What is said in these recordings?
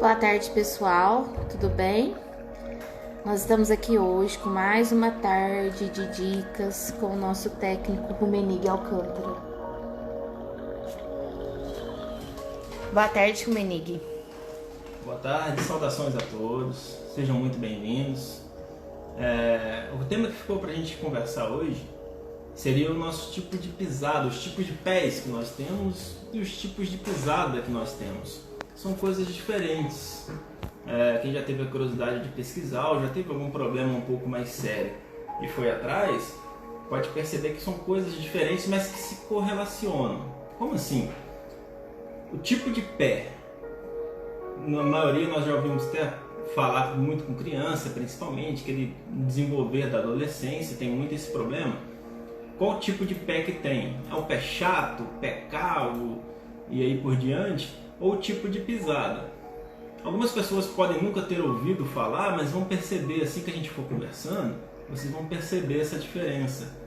Boa tarde, pessoal, tudo bem? Nós estamos aqui hoje com mais uma tarde de dicas com o nosso técnico Rumenig Alcântara. Boa tarde, Rumenig. Boa tarde, saudações a todos, sejam muito bem-vindos. O tema que ficou para a gente conversar hoje seria o nosso tipo de pisada, os tipos de pés que nós temos e os tipos de pisada que nós temos. São coisas diferentes. Quem já teve a curiosidade de pesquisar ou já teve algum problema um pouco mais sério e foi atrás, pode perceber que são coisas diferentes, mas que se correlacionam. Como assim? O tipo de pé, na maioria nós já ouvimos até falar muito com criança, principalmente, que ele desenvolver da adolescência tem muito esse problema. Qual tipo de pé que tem? É o pé chato, pé calvo e aí por diante? Ou o tipo de pisada? Algumas pessoas podem nunca ter ouvido falar, mas vão perceber assim que a gente for conversando, vocês vão perceber essa diferença.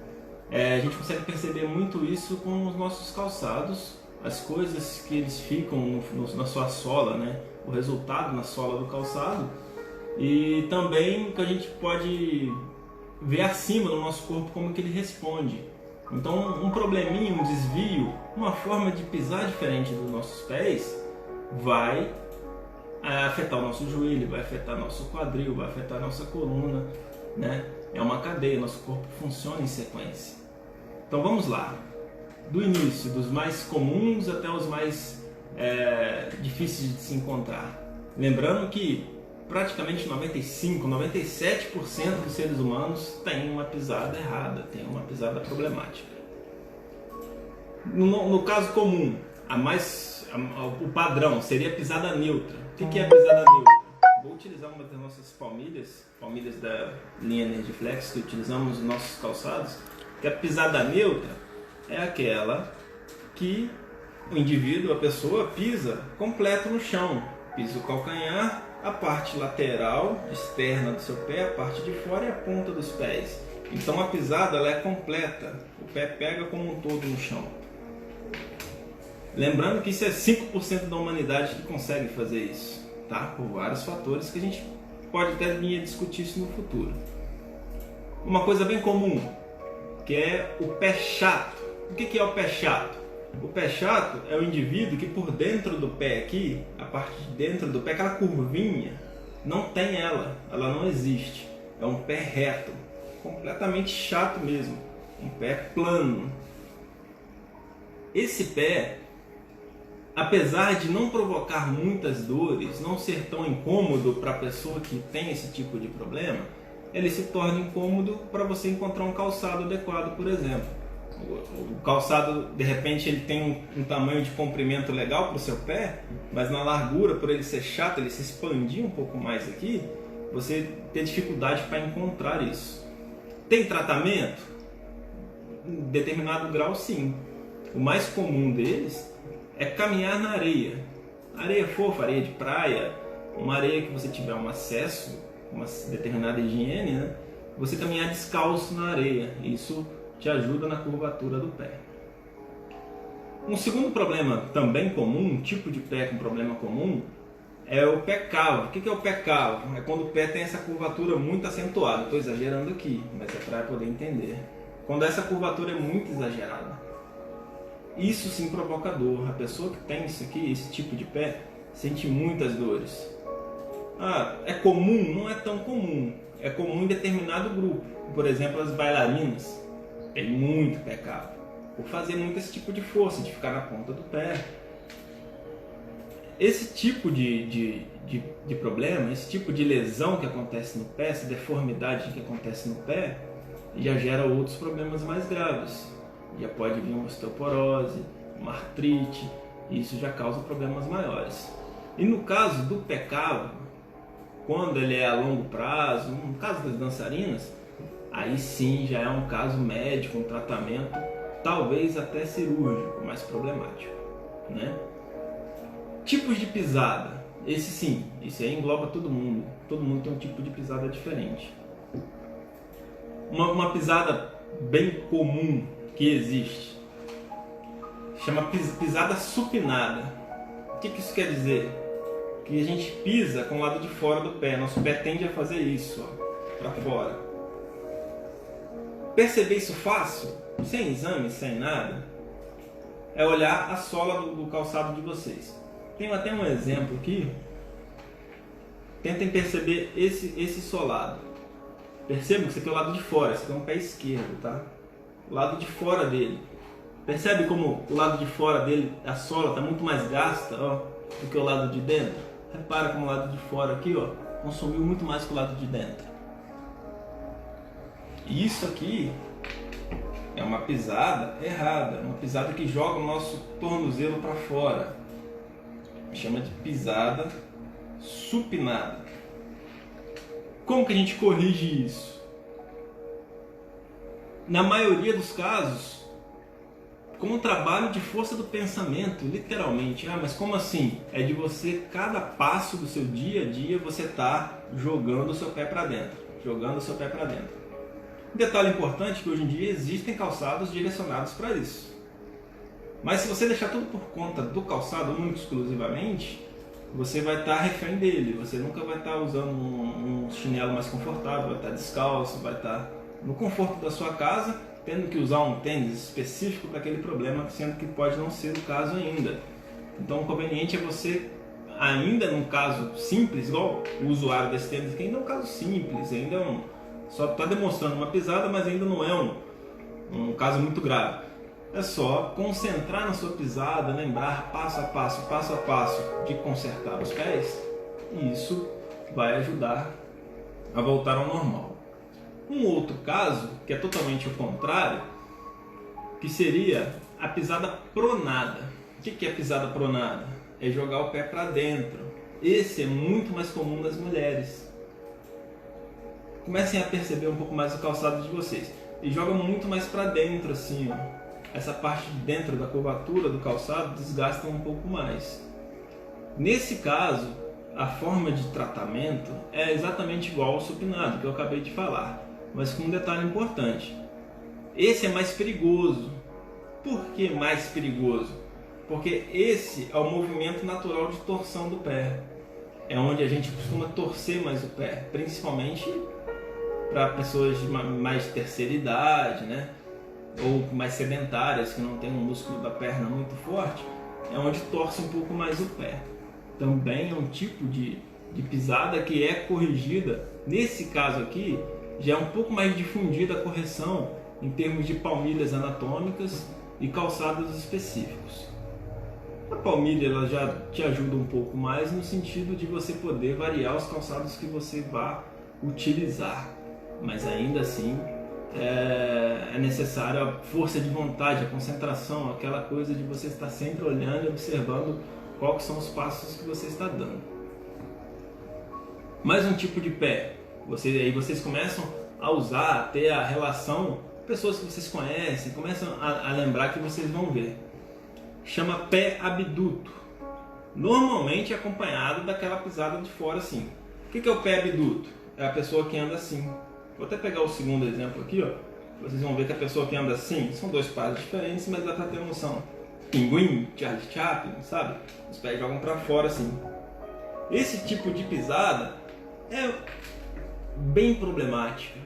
A gente consegue perceber muito isso com os nossos calçados, as coisas que eles ficam na sua sola, né? O resultado na sola do calçado, e também que a gente pode ver acima no nosso corpo como que ele responde. Então um probleminha, um desvio, uma forma de pisar diferente dos nossos pés vai afetar o nosso joelho, vai afetar nosso quadril, vai afetar nossa coluna, né? É uma cadeia, nosso corpo funciona em sequência. Então vamos lá, do início, dos mais comuns até os mais difíceis de se encontrar. Lembrando que praticamente 95, 97% dos seres humanos tem uma pisada errada, tem uma pisada problemática. No caso comum, o padrão seria a pisada neutra. O que é a pisada neutra? Vou utilizar uma das nossas palmilhas da linha Energiflex que utilizamos nos nossos calçados, que a pisada neutra é aquela que o indivíduo, a pessoa, pisa completo no chão. Pisa o calcanhar, a parte lateral, externa do seu pé, a parte de fora e a ponta dos pés. Então a pisada ela é completa, o pé pega como um todo no chão. Lembrando que isso é 5% da humanidade que consegue fazer isso, tá? Por vários fatores que a gente pode até vir a discutir isso no futuro. Uma coisa bem comum, que é o pé chato. O que é o pé chato? O pé chato é o indivíduo que por dentro do pé aqui, a parte de dentro do pé, aquela curvinha, não tem ela não existe. É um pé reto, completamente chato mesmo, um pé plano. Esse pé, apesar de não provocar muitas dores, não ser tão incômodo para a pessoa que tem esse tipo de problema, ele se torna incômodo para você encontrar um calçado adequado, por exemplo. O calçado, de repente, ele tem um tamanho de comprimento legal para o seu pé, mas na largura, por ele ser chato, ele se expandir um pouco mais aqui, você tem dificuldade para encontrar isso. Tem tratamento? Em determinado grau, sim. O mais comum deles é caminhar na areia. Areia fofa, areia de praia, uma areia que você tiver um acesso, uma determinada higiene, né? Você caminhar descalço na areia. Isso te ajuda na curvatura do pé. Um segundo problema também comum, um tipo de pé com problema comum, é o pé cavo. O que é o pé cavo? É quando o pé tem essa curvatura muito acentuada. Estou exagerando aqui, mas é para poder entender. Quando essa curvatura é muito exagerada. Isso sim provoca dor. A pessoa que tem isso aqui, esse tipo de pé, sente muitas dores. É comum? Não é tão comum. É comum em determinado grupo. Por exemplo, as bailarinas. Tem muito pé cavo, por fazer muito esse tipo de força, de ficar na ponta do pé. Esse tipo de problema, esse tipo de lesão que acontece no pé, essa deformidade que acontece no pé, já gera outros problemas mais graves. Já pode vir uma osteoporose, uma artrite, e isso já causa problemas maiores. E no caso do pé cavo, quando ele é a longo prazo, no caso das dançarinas, aí sim já é um caso médico, um tratamento, talvez até cirúrgico, mais problemático, né? Tipos de pisada, esse sim, isso aí engloba todo mundo tem um tipo de pisada diferente. Uma pisada bem comum que existe, chama pisada supinada. O que isso quer dizer? que a gente pisa com o lado de fora do pé. Nosso pé tende a fazer isso, para fora. Perceber isso fácil, sem exame, sem nada, é olhar a sola do calçado de vocês. Tenho até um exemplo aqui. Tentem perceber esse solado. Percebam que esse aqui é o lado de fora, esse aqui é um pé esquerdo, tá? O lado de fora dele. Percebe como o lado de fora dele, a sola está muito mais gasta, ó, do que o lado de dentro? Repara como o lado de fora aqui, ó, consumiu muito mais que o lado de dentro. E isso aqui é uma pisada errada, uma pisada que joga o nosso tornozelo para fora. Chama de pisada supinada. Como que a gente corrige isso? Na maioria dos casos, com o trabalho de força do pensamento, literalmente. Ah, mas como assim? É de você, cada passo do seu dia a dia, você tá jogando o seu pé para dentro. Jogando o seu pé para dentro. Um detalhe importante é que hoje em dia existem calçados direcionados para isso. Mas se você deixar tudo por conta do calçado, único exclusivamente, você vai estar refém dele. Você nunca vai estar usando um chinelo mais confortável, vai estar descalço, vai estar no conforto da sua casa, tendo que usar um tênis específico para aquele problema, sendo que pode não ser o caso ainda. Então o conveniente é você, ainda num caso simples, igual o usuário desse tênis, que ainda é um caso simples, ainda é só está demonstrando uma pisada, mas ainda não é um caso muito grave. É só concentrar na sua pisada, lembrar passo a passo de consertar os pés, e isso vai ajudar a voltar ao normal. Um outro caso, que é totalmente o contrário, que seria a pisada pronada. O que é pisada pronada? É jogar o pé para dentro. Esse é muito mais comum nas mulheres. Comecem a perceber um pouco mais o calçado de vocês. E jogam muito mais para dentro, assim, ó. Essa parte de dentro da curvatura do calçado desgasta um pouco mais. Nesse caso, a forma de tratamento é exatamente igual ao supinado, que eu acabei de falar, mas com um detalhe importante. Esse é mais perigoso. Por que mais perigoso? Porque esse é o movimento natural de torção do pé. É onde a gente costuma torcer mais o pé, principalmente para pessoas de mais terceira idade, né? Ou mais sedentárias, que não tem um músculo da perna muito forte, é onde torce um pouco mais o pé. Também é um tipo de pisada que é corrigida. Nesse caso aqui, já é um pouco mais difundida a correção em termos de palmilhas anatômicas e calçados específicos. A palmilha ela já te ajuda um pouco mais no sentido de você poder variar os calçados que você vá utilizar, mas ainda assim é necessária a força de vontade, a concentração, aquela coisa de você estar sempre olhando e observando quais são os passos que você está dando. Mais um tipo de pé, aí vocês começam a usar, a ter a relação, pessoas que vocês conhecem, começam a lembrar que vocês vão ver. Chama pé abduto. Normalmente é acompanhado daquela pisada de fora assim. O que é o pé abduto? É a pessoa que anda assim. Vou até pegar o segundo exemplo aqui, ó. Vocês vão ver que a pessoa que anda assim, são dois passos diferentes, mas dá pra ter noção. Pinguim, Charlie Chaplin, sabe? Os pés jogam pra fora assim. Esse tipo de pisada é bem problemática,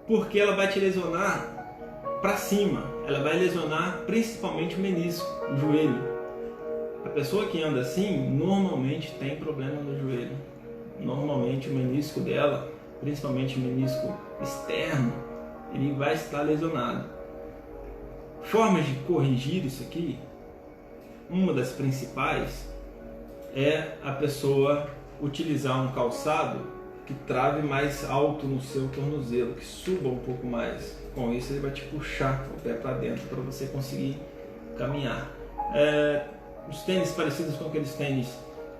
porque ela vai te lesionar pra cima. Ela vai lesionar principalmente o menisco, o joelho. A pessoa que anda assim, normalmente tem problema no joelho. Normalmente o menisco dela, principalmente o menisco externo, ele vai estar lesionado. Formas de corrigir isso aqui, uma das principais é a pessoa utilizar um calçado que trave mais alto no seu tornozelo, que suba um pouco mais. Com isso ele vai te puxar o pé para dentro para você conseguir caminhar. Os tênis parecidos com aqueles tênis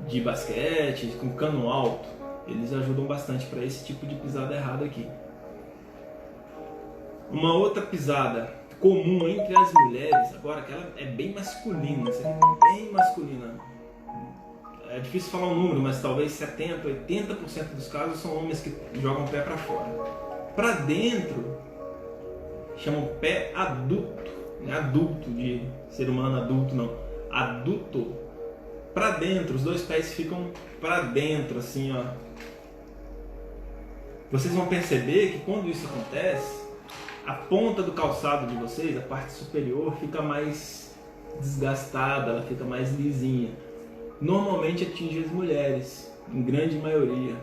de basquete, com cano alto, eles ajudam bastante para esse tipo de pisada errada aqui. Uma outra pisada comum entre as mulheres, agora que ela é bem masculina, bem masculina. É difícil falar um número, mas talvez 70%, 80% dos casos são homens que jogam o pé para fora. Para dentro, chamam pé adulto, não é adulto de ser humano adulto, não. Adulto para dentro, os dois pés ficam para dentro, assim, ó. Vocês vão perceber que quando isso acontece, a ponta do calçado de vocês, a parte superior, fica mais desgastada, ela fica mais lisinha. Normalmente atinge as mulheres, em grande maioria.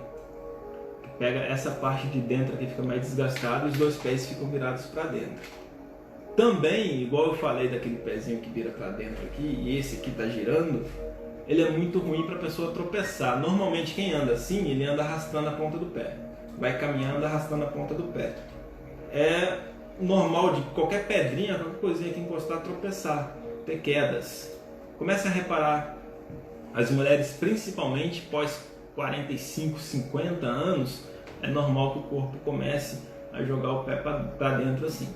Pega essa parte de dentro aqui, fica mais desgastada e os dois pés ficam virados para dentro. Também, igual eu falei daquele pezinho que vira para dentro aqui, e esse aqui está girando, ele é muito ruim para a pessoa tropeçar. Normalmente quem anda assim, ele anda arrastando a ponta do pé. Vai caminhando arrastando a ponta do pé. É normal de qualquer pedrinha, qualquer coisinha que encostar, tropeçar, ter quedas. Comece a reparar, as mulheres principalmente pós 45, 50 anos, é normal que o corpo comece a jogar o pé para dentro assim.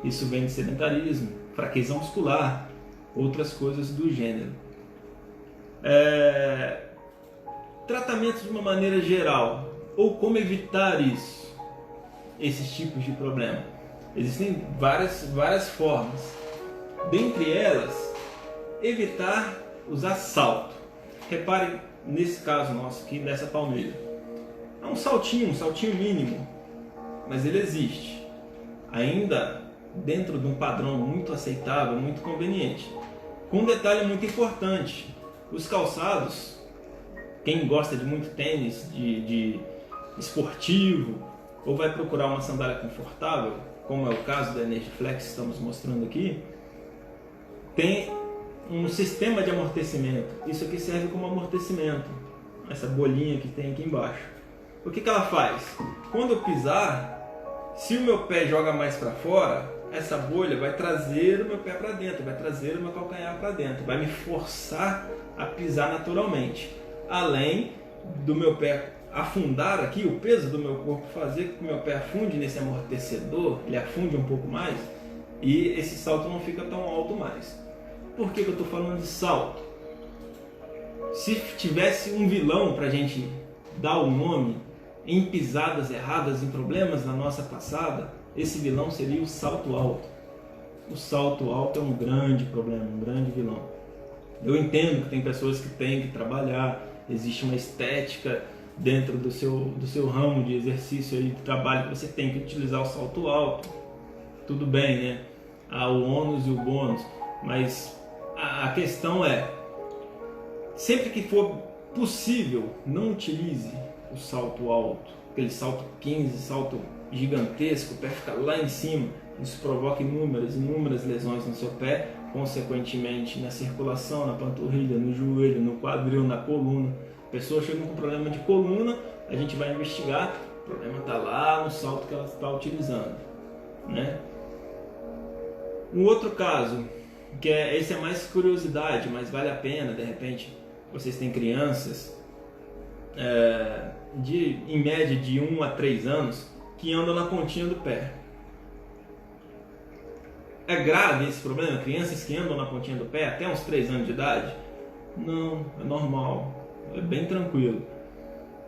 Isso vem de sedentarismo, fraqueza muscular, outras coisas do gênero. Tratamentos de uma maneira geral, ou como evitar isso, esses tipos de problema. Existem várias formas. Dentre elas, evitar usar salto. Reparem nesse caso nosso aqui, nessa palmeira. É um saltinho mínimo, mas ele existe. Ainda dentro de um padrão muito aceitável, muito conveniente. Com um detalhe muito importante, os calçados, quem gosta de muito tênis, de esportivo, ou vai procurar uma sandália confortável, como é o caso da Energiflex que estamos mostrando aqui, tem um sistema de amortecimento. Isso aqui serve como amortecimento, essa bolinha que tem aqui embaixo. O que ela faz? Quando eu pisar, se o meu pé joga mais para fora, essa bolha vai trazer o meu pé para dentro, vai trazer o meu calcanhar para dentro, vai me forçar a pisar naturalmente. Além do meu pé afundar aqui, o peso do meu corpo fazer com que o meu pé afunde nesse amortecedor, ele afunde um pouco mais e esse salto não fica tão alto mais. Por que eu estou falando de salto? Se tivesse um vilão para a gente dar o nome em pisadas erradas, em problemas na nossa passada, esse vilão seria o salto alto. O salto alto é um grande problema, um grande vilão. Eu entendo que tem pessoas que têm que trabalhar, existe uma estética dentro do seu ramo de exercício e de trabalho que você tem que utilizar o salto alto. Tudo bem, né? Há o ônus e o bônus, mas a questão é, sempre que for possível, não utilize o salto alto, aquele salto 15, salto gigantesco, o pé fica lá em cima, isso provoca inúmeras lesões no seu pé, consequentemente na circulação, na panturrilha, no joelho, no quadril, na coluna. A pessoa chega com problema de coluna, a gente vai investigar, o problema está lá no salto que ela está utilizando, né? Um outro caso, que esse é mais curiosidade, mas vale a pena, de repente, vocês têm crianças em média de 1 a 3 anos que andam na pontinha do pé. É grave esse problema? Crianças que andam na pontinha do pé até uns 3 anos de idade? Não, é normal, é bem tranquilo.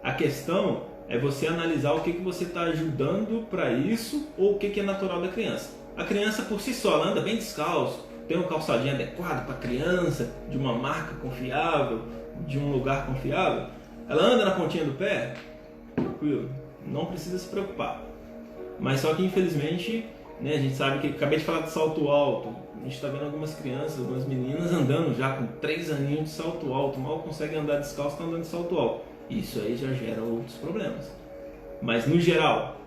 A questão é você analisar o que você está ajudando para isso ou o que é natural da criança. A criança por si só, ela anda bem descalço, tem um calçadinho adequado para a criança, de uma marca confiável, de um lugar confiável, ela anda na pontinha do pé, tranquilo, não precisa se preocupar. Mas só que infelizmente, né, a gente sabe que, acabei de falar de salto alto, a gente está vendo algumas crianças, algumas meninas andando já com 3 aninhos de salto alto, mal conseguem andar descalço, estão andando de salto alto. Isso aí já gera outros problemas. Mas no geral,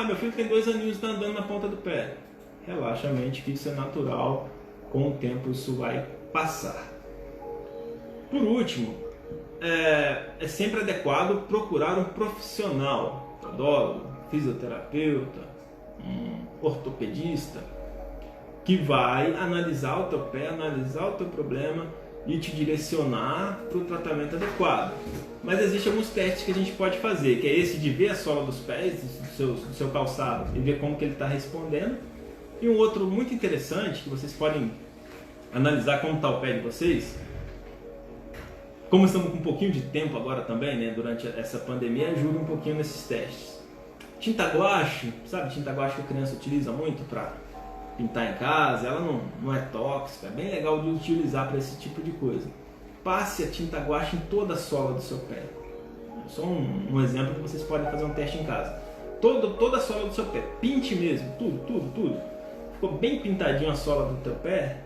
meu filho tem 2 aninhos e está andando na ponta do pé. Relaxa a mente que isso é natural, com o tempo isso vai passar. Por último, é sempre adequado procurar um profissional, podólogo, fisioterapeuta, um ortopedista, que vai analisar o teu pé, analisar o teu problema e te direcionar para o tratamento adequado. Mas existem alguns testes que a gente pode fazer, que é esse de ver a sola dos pés, do seu calçado, e ver como que ele está respondendo. E um outro muito interessante, que vocês podem analisar como está o pé de vocês, como estamos com um pouquinho de tempo agora também, né, durante essa pandemia, ajuda um pouquinho nesses testes. Tinta guache, sabe tinta guache que a criança utiliza muito para pintar em casa, ela não é tóxica, é bem legal de utilizar para esse tipo de coisa. passe a tinta guache em toda a sola do seu pé. Só um exemplo que vocês podem fazer um teste em casa. Toda a sola do seu pé, pinte mesmo, tudo. Ficou bem pintadinho a sola do teu pé,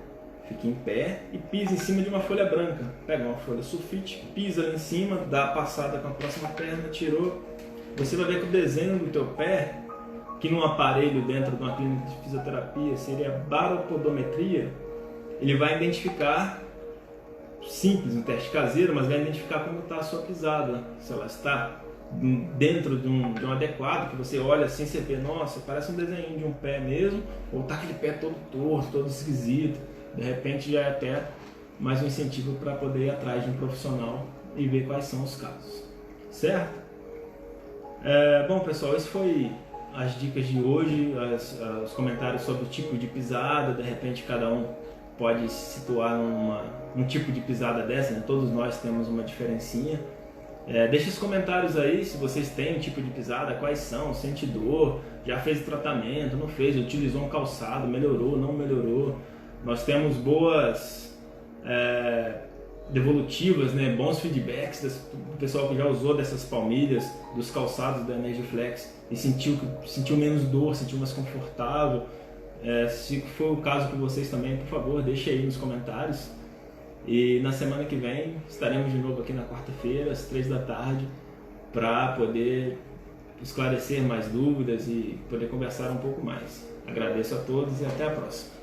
fique em pé e pisa em cima de uma folha branca. Pega uma folha sulfite, pisa ali em cima, dá a passada com a próxima perna, tirou. Você vai ver que o desenho do teu pé, que num aparelho dentro de uma clínica de fisioterapia seria baropodometria, ele vai identificar, simples, um teste caseiro, mas vai identificar como está a sua pisada, se ela está dentro de um adequado, que você olha assim, você vê, nossa, parece um desenho de um pé mesmo, ou está aquele pé todo torto, todo esquisito. De repente já é até mais um incentivo para poder ir atrás de um profissional e ver quais são os casos, certo? Bom pessoal, esse foi as dicas de hoje, os comentários sobre o tipo de pisada. De repente cada um pode se situar num tipo de pisada dessa, né? Todos nós temos uma diferencinha. Deixe os comentários aí se vocês têm um tipo de pisada, quais são, sente dor, já fez tratamento, não fez, utilizou um calçado, melhorou, não melhorou. Nós temos boas devolutivas, né? Bons feedbacks do pessoal que já usou dessas palmilhas, dos calçados da Energiflex e sentiu menos dor, sentiu mais confortável. Se for o caso com vocês também, por favor, deixe aí nos comentários. E na semana que vem estaremos de novo aqui na quarta-feira, às 3 da tarde, para poder esclarecer mais dúvidas e poder conversar um pouco mais. Agradeço a todos e até a próxima.